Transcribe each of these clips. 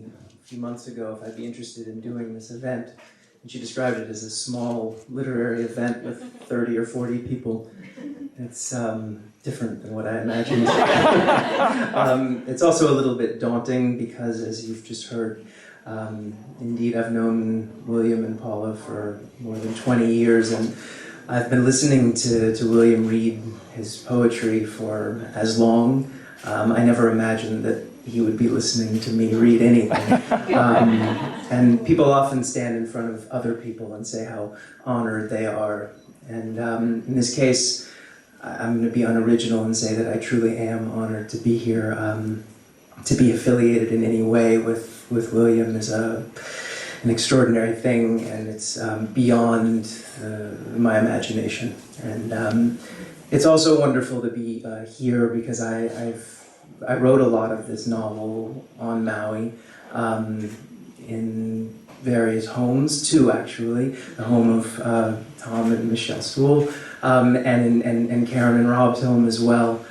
a few months ago if I'd be interested in doing this event, and she described it as a small literary event with 30 or 40 people. It's different than what I imagined. It's also a little bit daunting because, as you've just heard, indeed I've known William and Paula for more than 20 years, and I've been listening to William read his poetry for as long. I never imagined that he would be listening to me read anything. And people often stand in front of other people and say how honored they are. And in this case, I'm going to be unoriginal and say that I truly am honored to be here. To be affiliated in any way with William is an extraordinary thing, and it's beyond my imagination. And it's also wonderful to be here because I wrote a lot of this novel on Maui in various homes, two actually, the home of Tom and Michelle Sewell, and Karen and Rob's home as well.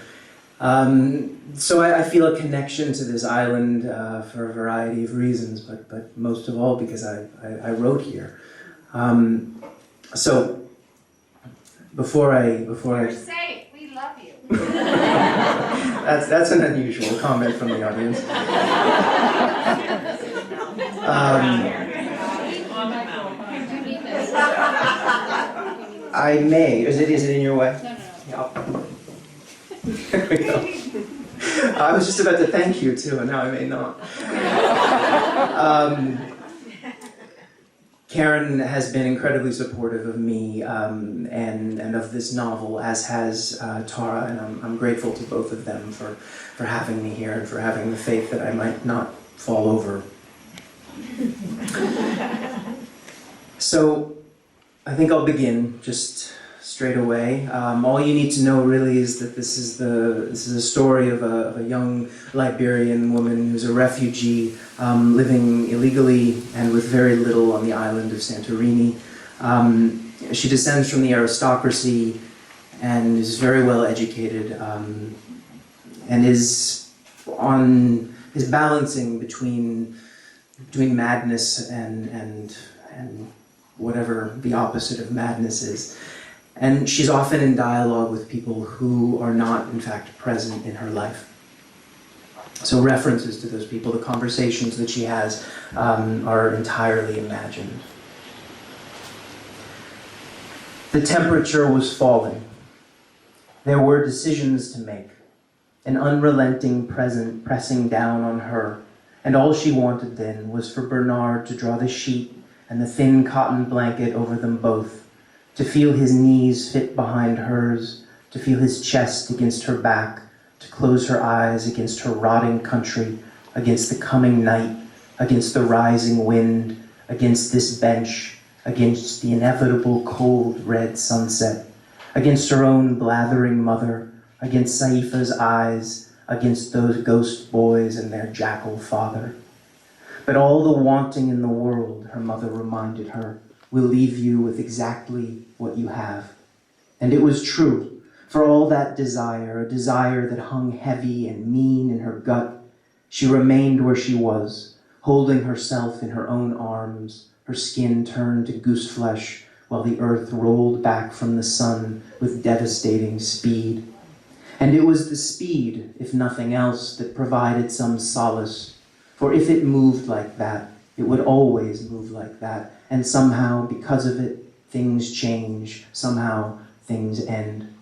So I feel a connection to this island for a variety of reasons, but most of all because I wrote here. So before I You're safe. We love you. that's an unusual comment from the audience. I may. Is it in your way? No. Yeah. There we go. I was just about to thank you too, and now I may not. Karen has been incredibly supportive of me and of this novel, as has Tara, and I'm grateful to both of them for having me here and for having the faith that I might not fall over. So I think I'll begin just straight away. All you need to know really is that this is a story of a young Liberian woman who's a refugee living illegally and with very little on the island of Santorini. She descends from the aristocracy and is very well educated and is balancing between madness and whatever the opposite of madness is. And she's often in dialogue with people who are not, in fact, present in her life. So references to those people, the conversations that she has, are entirely imagined. The temperature was falling. There were decisions to make, an unrelenting present pressing down on her, and all she wanted then was for Bernard to draw the sheet and the thin cotton blanket over them both, to feel his knees fit behind hers, to feel his chest against her back, to close her eyes against her rotting country, against the coming night, against the rising wind, against this bench, against the inevitable cold red sunset, against her own blathering mother, against Saifa's eyes, against those ghost boys and their jackal father. But all the wanting in the world, her mother reminded her, will leave you with exactly what you have. And it was true. For all that desire, a desire that hung heavy and mean in her gut, she remained where she was, holding herself in her own arms, her skin turned to goose flesh, while the earth rolled back from the sun with devastating speed. And it was the speed, if nothing else, that provided some solace. For if it moved like that, it would always move like that. And somehow, because of it, things change. Somehow, things end.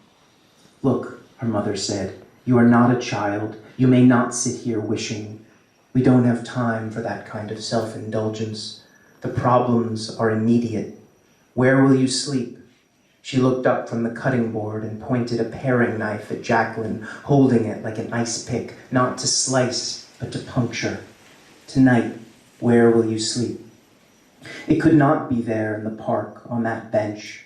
Look, her mother said, you are not a child. You may not sit here wishing. We don't have time for that kind of self-indulgence. The problems are immediate. Where will you sleep? She looked up from the cutting board and pointed a paring knife at Jacqueline, holding it like an ice pick, not to slice, but to puncture. Tonight, where will you sleep? It could not be there in the park, on that bench.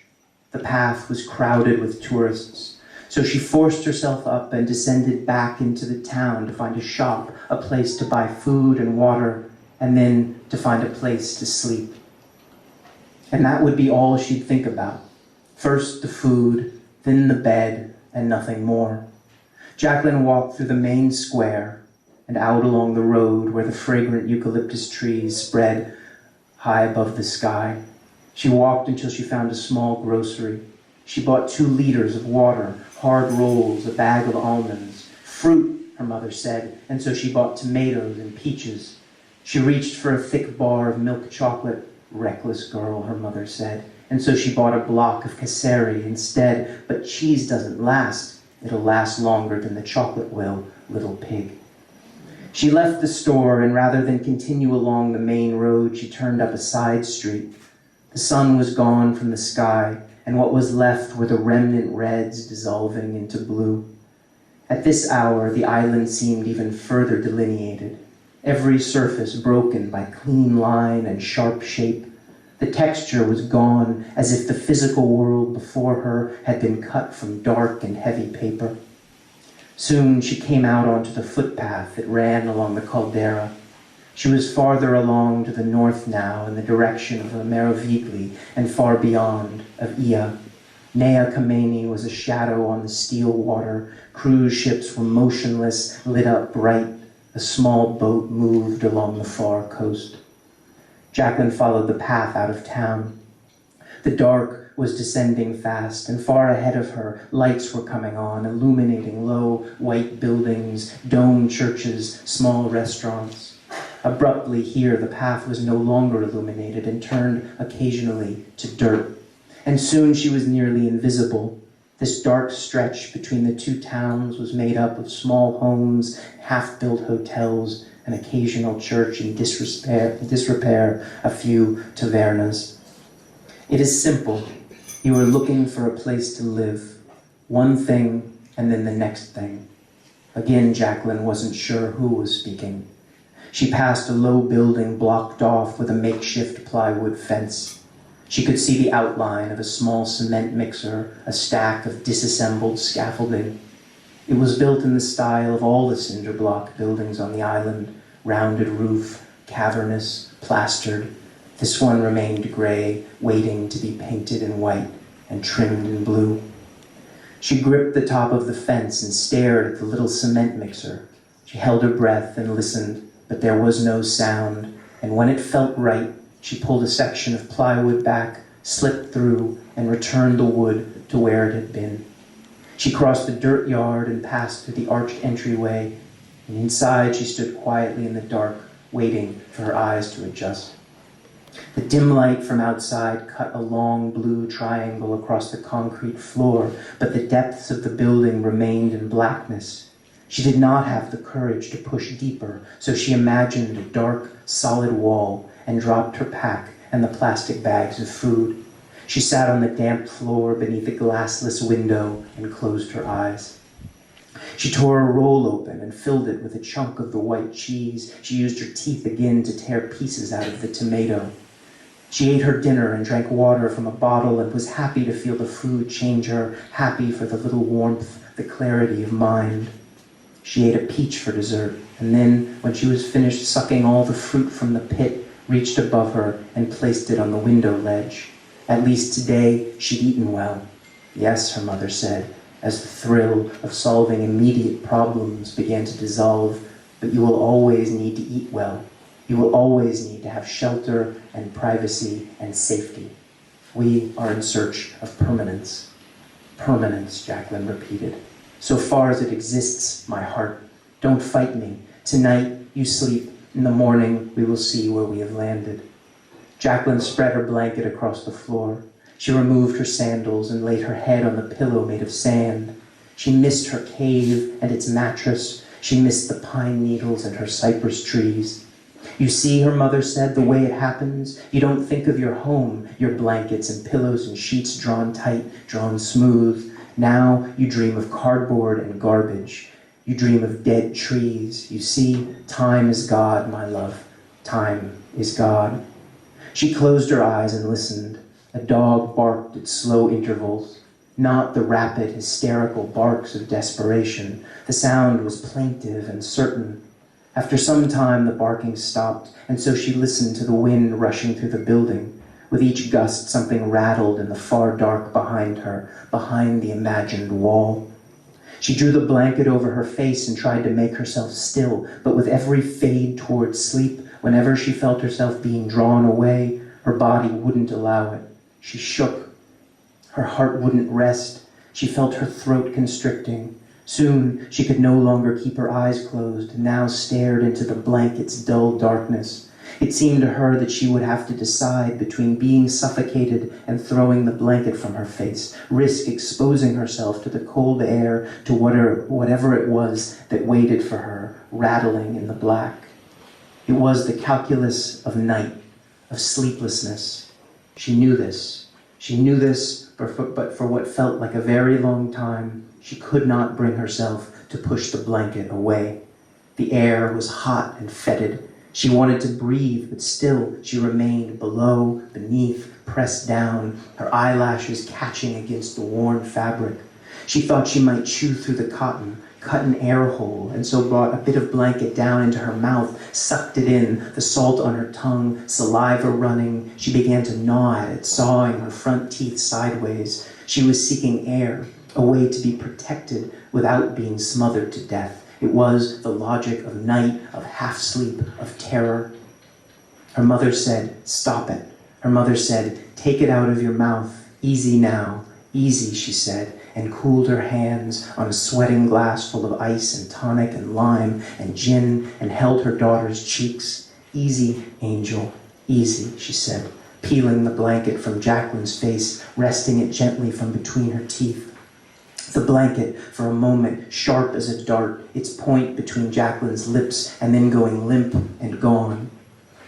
The path was crowded with tourists, so she forced herself up and descended back into the town to find a shop, a place to buy food and water, and then to find a place to sleep. And that would be all she'd think about. First the food, then the bed, and nothing more. Jacqueline walked through the main square. and out along the road where the fragrant eucalyptus trees spread high above the sky. She walked until she found a small grocery. She bought 2 liters of water, hard rolls, a bag of almonds, fruit, her mother said, and so she bought tomatoes and peaches. She reached for a thick bar of milk chocolate. Reckless girl, her mother said, and so she bought a block of casserie instead. But cheese doesn't last. It'll last longer than the chocolate will, little pig. She left the store, and rather than continue along the main road, she turned up a side street. The sun was gone from the sky, and what was left were the remnant reds dissolving into blue. At this hour, the island seemed even further delineated, every surface broken by clean line and sharp shape. The texture was gone, as if the physical world before her had been cut from dark and heavy paper. Soon she came out onto the footpath that ran along the caldera. She was farther along to the north now, in the direction of Merwin and far beyond of Ia. Nea Kameni was a shadow on the still water. Cruise ships were motionless, lit up bright. A small boat moved along the far coast. Jacqueline followed the path out of town. The dark was descending fast, and far ahead of her, lights were coming on, illuminating low, white buildings, domed churches, small restaurants. Abruptly here, the path was no longer illuminated and turned occasionally to dirt. And soon she was nearly invisible. This dark stretch between the 2 towns was made up of small homes, half-built hotels, an occasional church in disrepair, a few tavernas. It is simple. You are looking for a place to live. One thing, and then the next thing. Again, Jacqueline wasn't sure who was speaking. She passed a low building blocked off with a makeshift plywood fence. She could see the outline of a small cement mixer, a stack of disassembled scaffolding. It was built in the style of all the cinder block buildings on the island, rounded roof, cavernous, plastered. This one remained gray, waiting to be painted in white and trimmed in blue. She gripped the top of the fence and stared at the little cement mixer. She held her breath and listened, but there was no sound, and when it felt right, she pulled a section of plywood back, slipped through, and returned the wood to where it had been. She crossed the dirt yard and passed through the arched entryway, and inside she stood quietly in the dark, waiting for her eyes to adjust. The dim light from outside cut a long blue triangle across the concrete floor, but the depths of the building remained in blackness. She did not have the courage to push deeper, so she imagined a dark, solid wall and dropped her pack and the plastic bags of food. She sat on the damp floor beneath a glassless window and closed her eyes. She tore a roll open and filled it with a chunk of the white cheese. She used her teeth again to tear pieces out of the tomato. She ate her dinner and drank water from a bottle and was happy to feel the food change her, happy for the little warmth, the clarity of mind. She ate a peach for dessert, and then, when she was finished sucking all the fruit from the pit, reached above her and placed it on the window ledge. At least today, she'd eaten well. Yes, her mother said, as the thrill of solving immediate problems began to dissolve, but you will always need to eat well. You will always need to have shelter and privacy and safety. We are in search of permanence. Permanence, Jacqueline repeated. So far as it exists, my heart, don't fight me. Tonight, you sleep. In the morning, we will see where we have landed. Jacqueline spread her blanket across the floor. She removed her sandals and laid her head on the pillow made of sand. She missed her cave and its mattress. She missed the pine needles and her cypress trees. You see, her mother said, the way it happens, you don't think of your home, your blankets and pillows and sheets drawn tight, drawn smooth. Now you dream of cardboard and garbage. You dream of dead trees. You see, time is God, my love. Time is God. She closed her eyes and listened. A dog barked at slow intervals, not the rapid, hysterical barks of desperation. The sound was plaintive and certain. After some time, the barking stopped, and so she listened to the wind rushing through the building. With each gust, something rattled in the far dark behind her, behind the imagined wall. She drew the blanket over her face and tried to make herself still, but with every fade towards sleep, whenever she felt herself being drawn away, her body wouldn't allow it. She shook. Her heart wouldn't rest. She felt her throat constricting. Soon, she could no longer keep her eyes closed, and now stared into the blanket's dull darkness. It seemed to her that she would have to decide between being suffocated and throwing the blanket from her face, risk exposing herself to the cold air, to whatever it was that waited for her, rattling in the black. It was the calculus of night, of sleeplessness. She knew this. She knew this, but for what felt like a very long time, she could not bring herself to push the blanket away. The air was hot and fetid. She wanted to breathe, but still she remained below, beneath, pressed down, her eyelashes catching against the worn fabric. She thought she might chew through the cotton, cut an air hole, and so brought a bit of blanket down into her mouth, sucked it in, the salt on her tongue, saliva running. She began to gnaw at it, sawing her front teeth sideways. She was seeking air, a way to be protected without being smothered to death. It was the logic of night, of half-sleep, of terror. Her mother said, "Stop it." Her mother said, "Take it out of your mouth. Easy now. Easy," she said, and cooled her hands on a sweating glass full of ice and tonic and lime and gin, and held her daughter's cheeks. "Easy, Angel, easy," she said, peeling the blanket from Jacqueline's face, resting it gently from between her teeth. The blanket, for a moment, sharp as a dart, its point between Jacqueline's lips and then going limp and gone.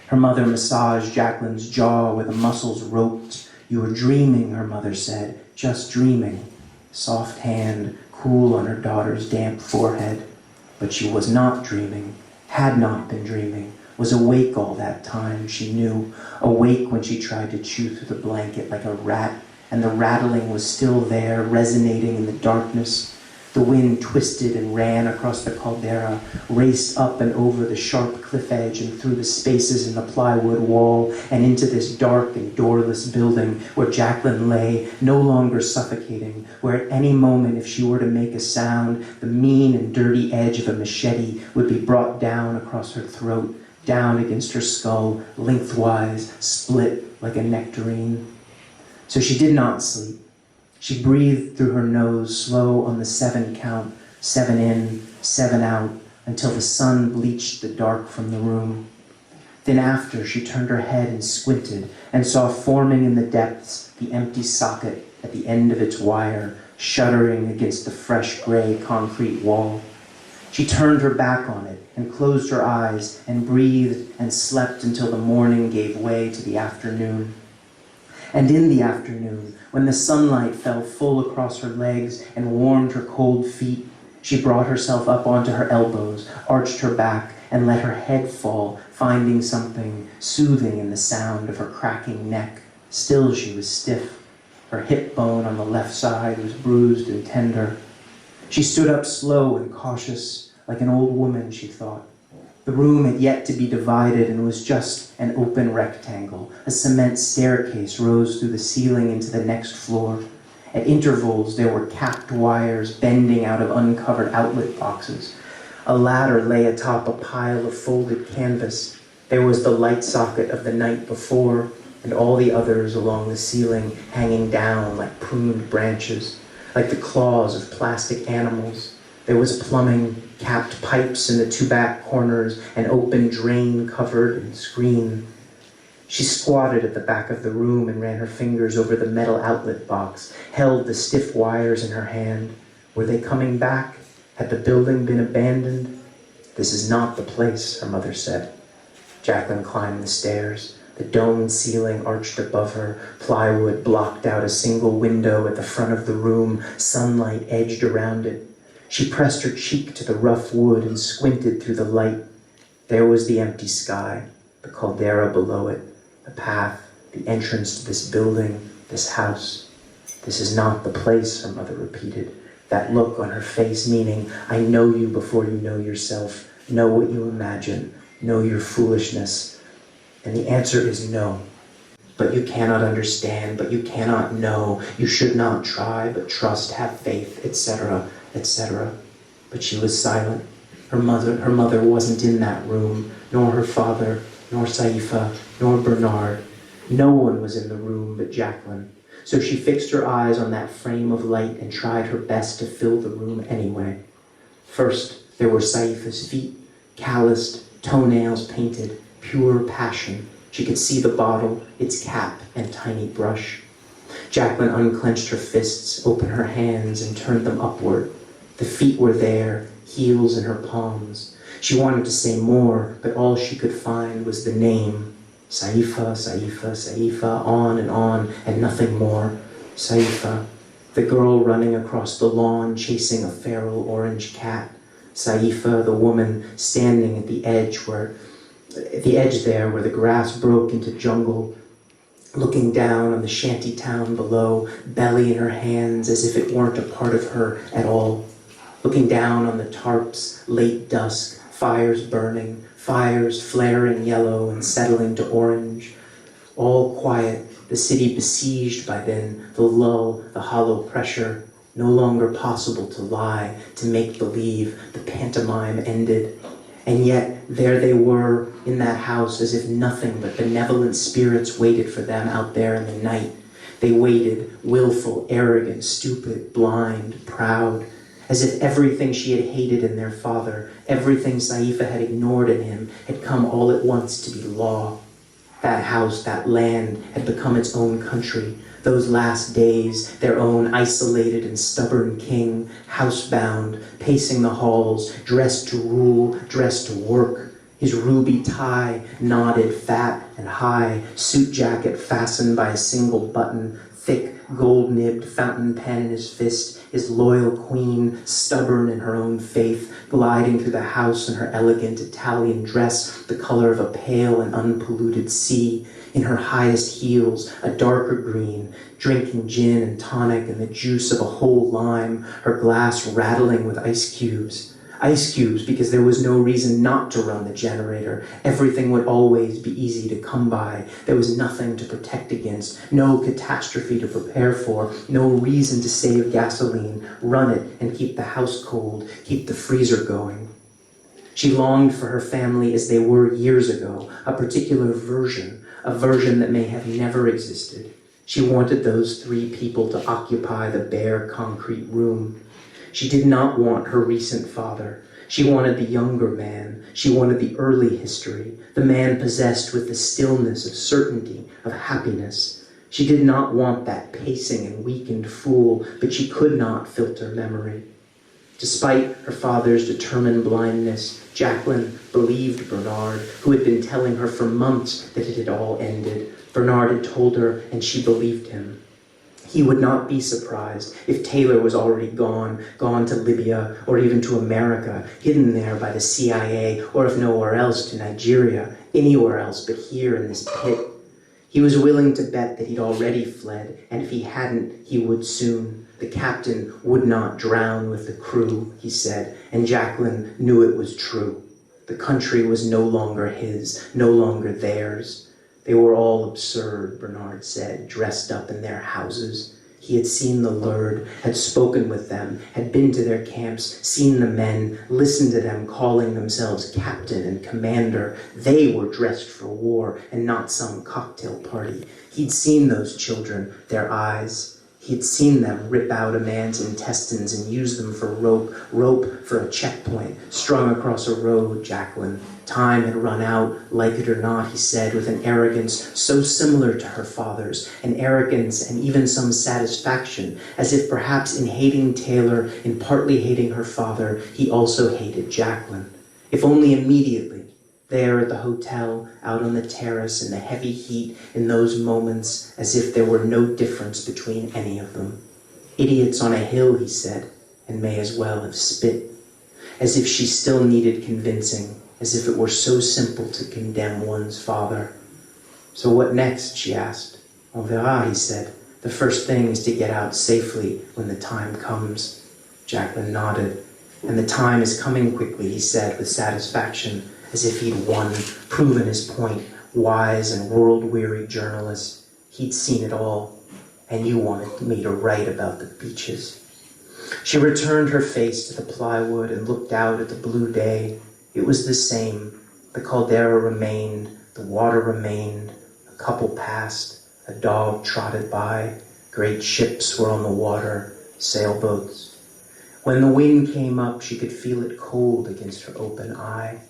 Her mother massaged Jacqueline's jaw where the muscles roped. "You were dreaming," her mother said, "just dreaming." Soft hand, cool on her daughter's damp forehead. But she was not dreaming, had not been dreaming, was awake all that time, she knew, awake when she tried to chew through the blanket like a rat, and the rattling was still there, resonating in the darkness. The wind twisted and ran across the caldera, raced up and over the sharp cliff edge and through the spaces in the plywood wall and into this dark and doorless building where Jacqueline lay, no longer suffocating, where at any moment, if she were to make a sound, the mean and dirty edge of a machete would be brought down across her throat, down against her skull, lengthwise, split like a nectarine. So she did not sleep. She breathed through her nose, slow on the 7 count, 7 in, 7 out, until the sun bleached the dark from the room. Then after, she turned her head and squinted, and saw forming in the depths the empty socket at the end of its wire, shuddering against the fresh gray concrete wall. She turned her back on it, and closed her eyes, and breathed and slept until the morning gave way to the afternoon. And in the afternoon, when the sunlight fell full across her legs and warmed her cold feet, she brought herself up onto her elbows, arched her back, and let her head fall, finding something soothing in the sound of her cracking neck. Still she was stiff. Her hip bone on the left side was bruised and tender. She stood up slow and cautious, like an old woman, she thought. The room had yet to be divided and was just an open rectangle. A cement staircase rose through the ceiling into the next floor. At intervals, there were capped wires bending out of uncovered outlet boxes. A ladder lay atop a pile of folded canvas. There was the light socket of the night before, and all the others along the ceiling hanging down like pruned branches, like the claws of plastic animals. There was plumbing, capped pipes in the 2 back corners, an open drain covered and screened. She squatted at the back of the room and ran her fingers over the metal outlet box, held the stiff wires in her hand. Were they coming back? Had the building been abandoned? "This is not the place," her mother said. Jacqueline climbed the stairs. The domed ceiling arched above her. Plywood blocked out a single window at the front of the room. Sunlight edged around it. She pressed her cheek to the rough wood and squinted through the light. There was the empty sky, the caldera below it, the path, the entrance to this building, this house. "This is not the place," her mother repeated, that look on her face meaning, "I know you before you know yourself, know what you imagine, know your foolishness." And the answer is no. But you cannot understand, but you cannot know. You should not try, but trust, have faith, etc. etc. But she was silent. Her mother wasn't in that room, nor her father, nor Saifa, nor Bernard. No one was in the room but Jacqueline. So she fixed her eyes on that frame of light and tried her best to fill the room anyway. First, there were Saifa's feet, calloused, toenails painted, pure passion. She could see the bottle, its cap, and tiny brush. Jacqueline unclenched her fists, opened her hands, and turned them upward. The feet were there, heels in her palms. She wanted to say more, but all she could find was the name. Saifa, Saifa, Saifa, on, and nothing more. Saifa, the girl running across the lawn chasing a feral orange cat. Saifa, the woman standing at the edge there where the grass broke into jungle, looking down on the shanty town below, belly in her hands as if it weren't a part of her at all. Looking down on the tarps, late dusk, fires burning, fires flaring yellow and settling to orange. All quiet, the city besieged by then, the lull, the hollow pressure, no longer possible to lie, to make believe, the pantomime ended. And yet, there they were in that house as if nothing but benevolent spirits waited for them out there in the night. They waited, willful, arrogant, stupid, blind, proud, as if everything she had hated in their father, everything Saifa had ignored in him, had come all at once to be law. That house, that land, had become its own country. Those last days, their own isolated and stubborn king, housebound, pacing the halls, dressed to rule, dressed to work. His ruby tie, knotted, fat, and high, suit jacket fastened by a single button, thick, gold-nibbed fountain pen in his fist, his loyal queen, stubborn in her own faith, gliding through the house in her elegant Italian dress, the color of a pale and unpolluted sea, in her highest heels, a darker green, drinking gin and tonic and the juice of a whole lime, her glass rattling with ice cubes. Ice cubes because there was no reason not to run the generator. Everything would always be easy to come by. There was nothing to protect against, no catastrophe to prepare for, no reason to save gasoline. Run it and keep the house cold, keep the freezer going. She longed for her family as they were years ago, a particular version, a version that may have never existed. She wanted those three people to occupy the bare concrete room. She did not want her recent father. She wanted the younger man. She wanted the early history, the man possessed with the stillness of certainty, of happiness. She did not want that pacing and weakened fool, but she could not filter memory. Despite her father's determined blindness, Jacqueline believed Bernard, who had been telling her for months that it had all ended. Bernard had told her, and she believed him. He would not be surprised if Taylor was already gone to Libya, or even to America, hidden there by the CIA, or if nowhere else, to Nigeria, anywhere else but here in this pit. He was willing to bet that he'd already fled, and if he hadn't, he would soon. The captain would not drown with the crew, he said, and Jacqueline knew it was true. The country was no longer his, no longer theirs. They were all absurd, Bernard said, dressed up in their houses. He had seen the lured, had spoken with them, had been to their camps, seen the men, listened to them calling themselves captain and commander. They were dressed for war and not some cocktail party. He'd seen those children, their eyes. He'd seen them rip out a man's intestines and use them for rope for a checkpoint, strung across a road, Jacqueline. Time had run out, like it or not, he said, with an arrogance so similar to her father's, an arrogance and even some satisfaction, as if perhaps in hating Taylor, in partly hating her father, he also hated Jacqueline. If only immediately, there at the hotel, out on the terrace in the heavy heat, in those moments, as if there were no difference between any of them. Idiots on a hill, he said, and may as well have spit. As if she still needed convincing, as if it were so simple to condemn one's father. So what next, she asked. On verra, he said. The first thing is to get out safely when the time comes. Jacqueline nodded. And the time is coming quickly, he said with satisfaction, as if he'd won, proven his point, wise and world-weary journalist. He'd seen it all, and you wanted me to write about the beaches. She returned her face to the plywood and looked out at the blue day. It was the same. The caldera remained, the water remained, a couple passed, a dog trotted by, great ships were on the water, sailboats. When the wind came up, she could feel it cold against her open eye.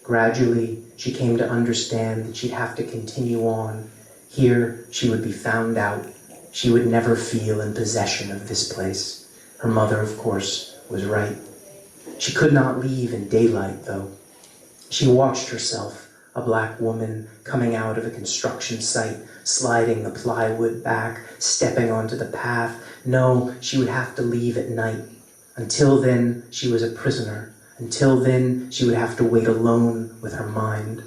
Gradually, she came to understand that she'd have to continue on. Here, she would be found out. She would never feel in possession of this place. Her mother, of course, was right. She could not leave in daylight, though. She watched herself, a black woman coming out of a construction site, sliding the plywood back, stepping onto the path. No, she would have to leave at night. Until then, she was a prisoner. Until then, she would have to wait alone with her mind.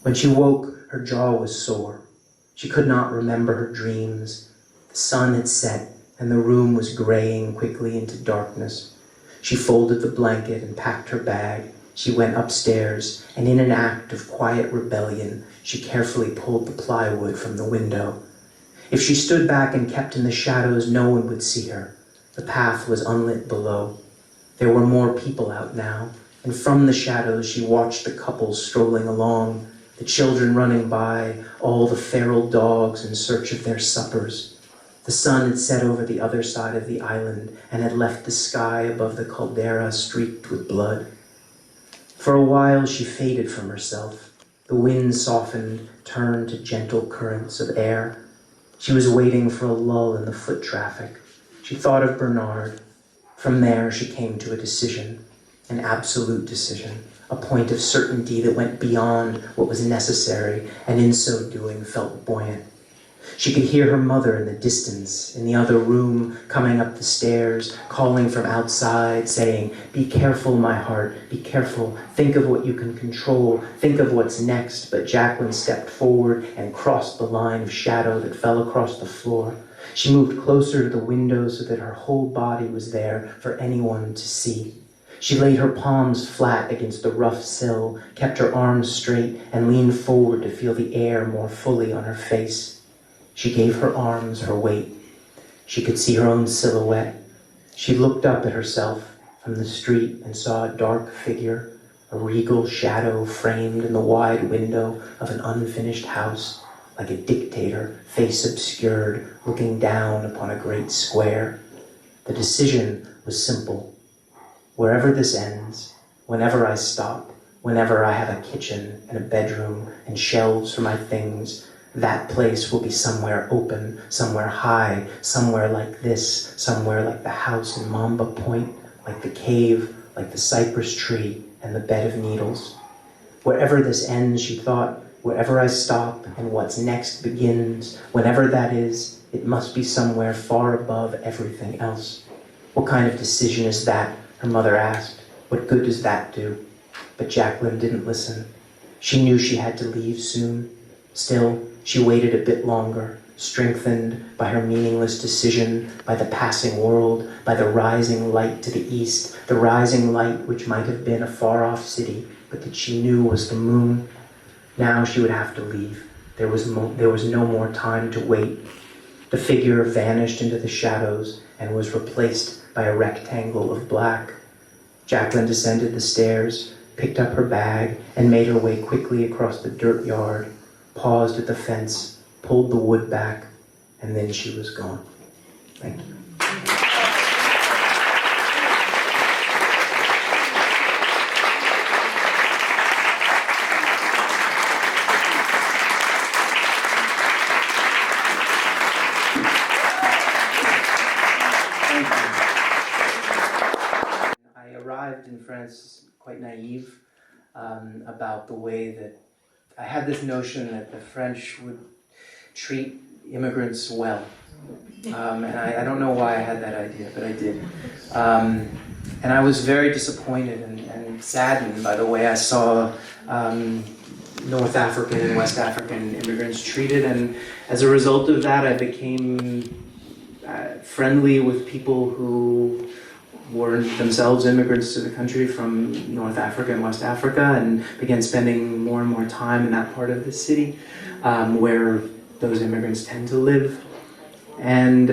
When she woke, her jaw was sore. She could not remember her dreams. The sun had set, and the room was graying quickly into darkness. She folded the blanket and packed her bag. She went upstairs, and in an act of quiet rebellion, she carefully pulled the plywood from the window. If she stood back and kept in the shadows, no one would see her. The path was unlit below. There were more people out now, and from the shadows she watched the couples strolling along, the children running by, all the feral dogs in search of their suppers. The sun had set over the other side of the island and had left the sky above the caldera streaked with blood. For a while she faded from herself. The wind softened, turned to gentle currents of air. She was waiting for a lull in the foot traffic. She thought of Bernard. From there she came to a decision, an absolute decision, a point of certainty that went beyond what was necessary, and in so doing felt buoyant. She could hear her mother in the distance, in the other room, coming up the stairs, calling from outside, saying, "Be careful, my heart, be careful. Think of what you can control. Think of what's next." But Jacqueline stepped forward and crossed the line of shadow that fell across the floor. She moved closer to the window so that her whole body was there for anyone to see. She laid her palms flat against the rough sill, kept her arms straight, and leaned forward to feel the air more fully on her face. She gave her arms her weight. She could see her own silhouette. She looked up at herself from the street and saw a dark figure, a regal shadow framed in the wide window of an unfinished house, like a dictator, face obscured, looking down upon a great square. The decision was simple. Wherever this ends, whenever I stop, whenever I have a kitchen and a bedroom and shelves for my things, that place will be somewhere open, somewhere high, somewhere like this, somewhere like the house in Mamba Point, like the cave, like the cypress tree and the bed of needles. Wherever this ends, she thought, wherever I stop and what's next begins, whenever that is, it must be somewhere far above everything else. What kind of decision is that? Her mother asked. What good does that do? But Jacqueline didn't listen. She knew she had to leave soon. Still, she waited a bit longer, strengthened by her meaningless decision, by the passing world, by the rising light to the east, the rising light which might have been a far-off city, but that she knew was the moon. Now she would have to leave. There was no more time to wait. The figure vanished into the shadows and was replaced by a rectangle of black. Jacqueline descended the stairs, picked up her bag, and made her way quickly across the dirt yard, paused at the fence, pulled the wood back, and then she was gone. Thank you. I arrived in France quite naive about the way that I had this notion that the French would treat immigrants well. And I don't know why I had that idea, but I did. And I was very disappointed and saddened by the way I saw North African and West African immigrants treated. And as a result of that, I became friendly with people who were themselves immigrants to the country from North Africa and West Africa, and began spending more and more time in that part of the city where those immigrants tend to live. And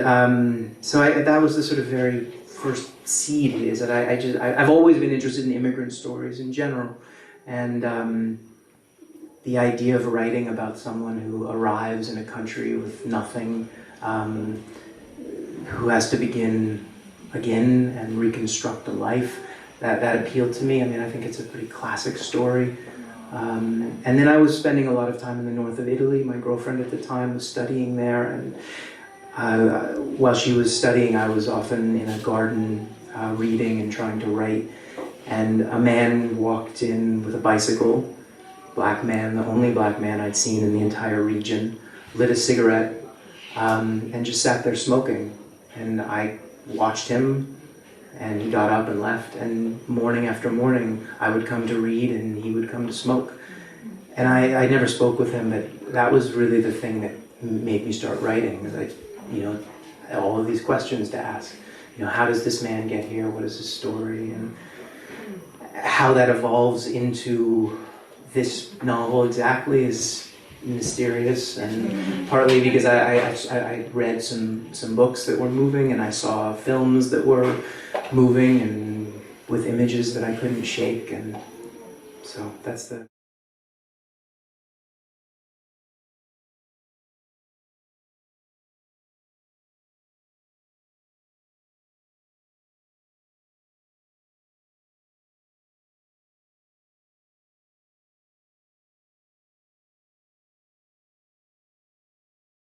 so that was the sort of very first seed is that I've always been interested in immigrant stories in general, and the idea of writing about someone who arrives in a country with nothing, who has to begin again and reconstruct a life, that appealed to me. I mean, I think it's a pretty classic story. And then I was spending a lot of time in the north of Italy. My girlfriend at the time was studying there, and while she was studying, I was often in a garden reading and trying to write. And a man walked in with a bicycle, black man, the only black man I'd seen in the entire region, lit a cigarette, and just sat there smoking. And I watched him, and he got up and left, and morning after morning I would come to read and he would come to smoke. And I never spoke with him, but that was really the thing that made me start writing. All of these questions to ask. How does this man get here? What is his story? And how that evolves into this novel exactly is mysterious, and partly because I read some books that were moving, and I saw films that were moving and with images that I couldn't shake, and so that's the